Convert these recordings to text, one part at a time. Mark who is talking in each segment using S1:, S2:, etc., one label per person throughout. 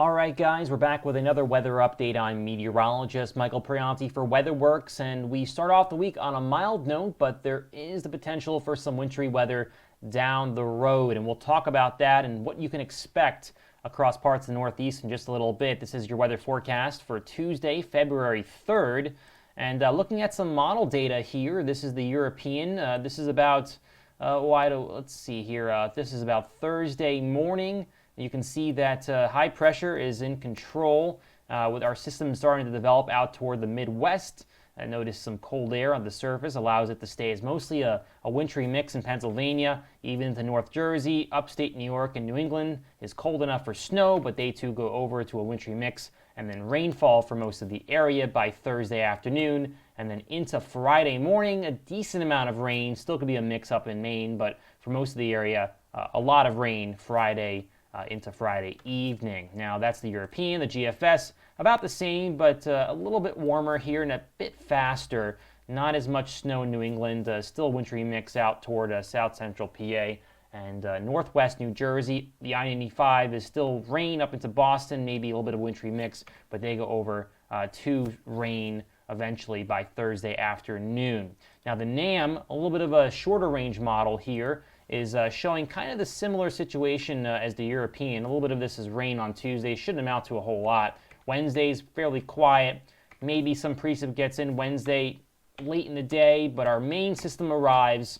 S1: All right, guys, we're back with another weather update. I'm meteorologist Mike Priante for WeatherWorks, and we start off the week on a mild note, but there is the potential for some wintry weather down the road, and we'll talk about that and what you can expect across parts of the Northeast in just a little bit. This is your weather forecast for Tuesday, February 3rd, and looking at some model data here. This is the European. This is about, let's see here. This is about Thursday morning. You can see that high pressure is in control with our system starting to develop out toward the Midwest. Notice some cold air on the surface allows it to stay as mostly a wintry mix in Pennsylvania, even into North Jersey. Upstate New York and New England is cold enough for snow, but they too go over to a wintry mix, and then rainfall for most of the area by Thursday afternoon, and then into Friday morning, a decent amount of rain. Still could be a mix up in Maine, but for most of the area, a lot of rain Friday into Friday evening. Now that's the European, the GFS, about the same, but a little bit warmer here and a bit faster. Not as much snow in New England, still a wintry mix out toward south central PA and northwest New Jersey. The I-95 is still rain up into Boston, maybe a little bit of wintry mix, but they go over to rain eventually by Thursday afternoon. Now the NAM, a little bit of a shorter range model here, is showing kind of the similar situation as the European. A little bit of this is rain on Tuesday. Shouldn't amount to a whole lot. Wednesday's fairly quiet. Maybe some precip gets in Wednesday late in the day, but our main system arrives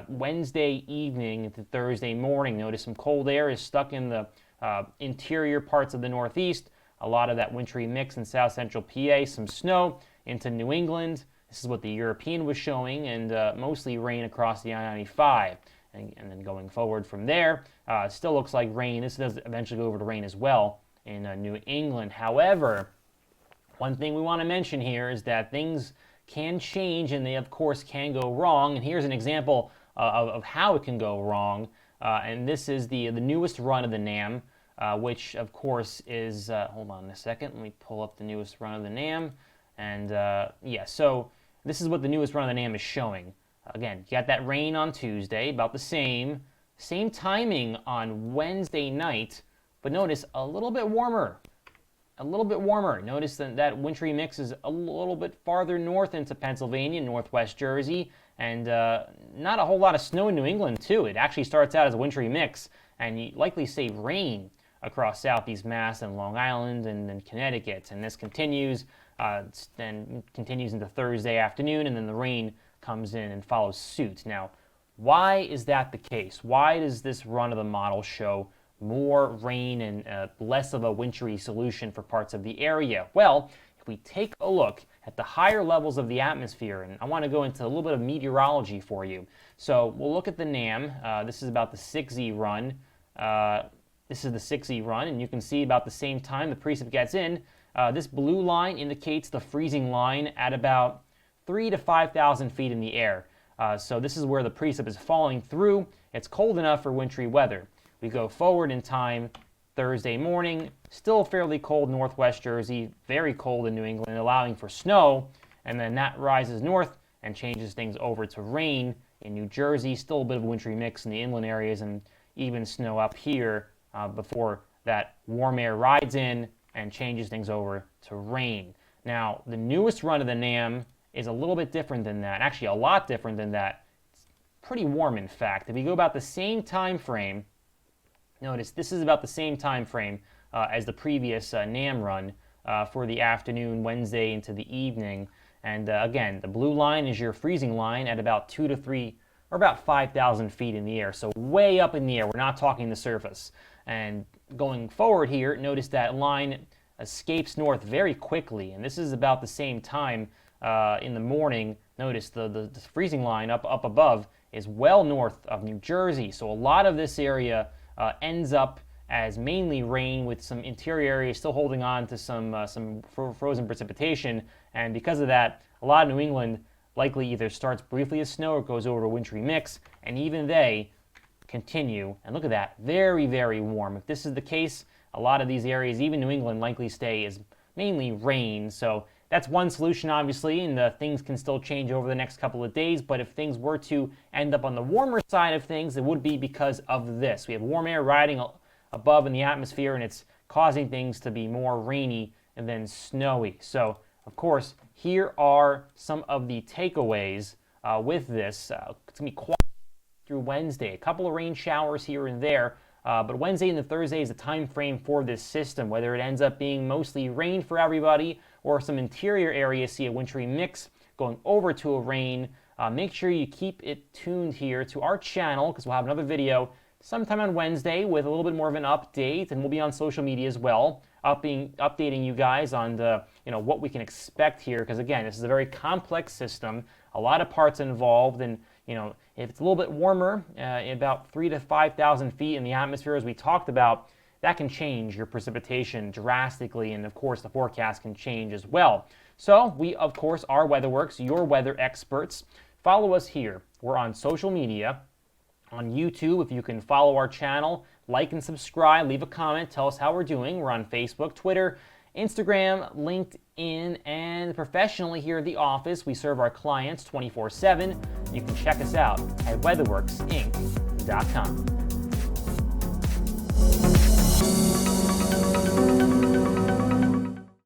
S1: Wednesday evening into Thursday morning. Notice some cold air is stuck in the interior parts of the Northeast. A lot of that wintry mix in south central PA. Some snow into New England. This is what the European was showing, and mostly rain across the I-95. And then going forward from there, still looks like rain. This does eventually go over to rain as well in New England. However, one thing we want to mention here is that things can change, and they, of course, can go wrong. And here's an example of how it can go wrong. And this is the newest run of the NAM, which, of course, is... hold on a second. Let me pull up the newest run of the NAM. And, yeah, so this is what the newest run of the NAM is showing. Again, you got that rain on Tuesday, about the same timing on Wednesday night, but notice a little bit warmer. Notice that wintry mix is a little bit farther north into Pennsylvania, northwest Jersey, and not a whole lot of snow in New England, too. It actually starts out as a wintry mix, and you likely see rain across southeast Mass and Long Island and then Connecticut, and this continues, then continues into Thursday afternoon, and then the rain comes in and follows suit. Now, why is that the case? Why does this run of the model show more rain and less of a wintry solution for parts of the area? Well, if we take a look at the higher levels of the atmosphere, and I want to go into a little bit of meteorology for you. So we'll look at the NAM. This is about the 6Z run. This is the 6Z run, and you can see about the same time the precip gets in. This blue line indicates the freezing line at about 3,000 to 5,000 feet in the air. So this is where the precip is falling through. It's cold enough for wintry weather. We go forward in time, Thursday morning, still fairly cold northwest Jersey, very cold in New England, allowing for snow, and then that rises north and changes things over to rain in New Jersey. Still a bit of a wintry mix in the inland areas and even snow up here before that warm air rides in and changes things over to rain. Now, the newest run of the NAM is a little bit different than that, actually a lot different than that. It's pretty warm, in fact. If you go about the same time frame, notice this is about the same time frame as the previous NAM run for the afternoon, Wednesday into the evening. And again, the blue line is your freezing line at about 2 to 3 or about 5,000 feet in the air. So way up in the air. We're not talking the surface. And going forward here, notice that line escapes north very quickly. And this is about the same time in the morning. Notice the freezing line up above is well north of New Jersey. So a lot of this area ends up as mainly rain, with some interior areas still holding on to some frozen precipitation. And because of that, a lot of New England likely either starts briefly as snow or goes over to a wintry mix, and even they continue. And look at that, very, very warm. If this is the case, a lot of these areas, even New England, likely stay as mainly rain. So that's one solution, obviously, and things can still change over the next couple of days. But if things were to end up on the warmer side of things, it would be because of this. We have warm air riding above in the atmosphere, and it's causing things to be more rainy and then snowy. So, of course, here are some of the takeaways with this. It's going to be quiet through Wednesday. A couple of rain showers here and there, but Wednesday and the Thursday is the time frame for this system, whether it ends up being mostly rain for everybody or some interior areas see a wintry mix going over to a rain. Make sure you keep it tuned here to our channel because we'll have another video sometime on Wednesday with a little bit more of an update, and we'll be on social media as well, updating you guys on the what we can expect here. Because again, this is a very complex system, a lot of parts involved, and if it's a little bit warmer, about 3,000 to 5,000 feet in the atmosphere, as we talked about, that can change your precipitation drastically, and of course the forecast can change as well. So we, of course, are WeatherWorks, your weather experts. Follow us here. We're on social media. On YouTube, if you can follow our channel, like and subscribe, leave a comment, tell us how we're doing. We're on Facebook, Twitter, Instagram, LinkedIn, and professionally here at the office, we serve our clients 24/7. You can check us out at weatherworksinc.com.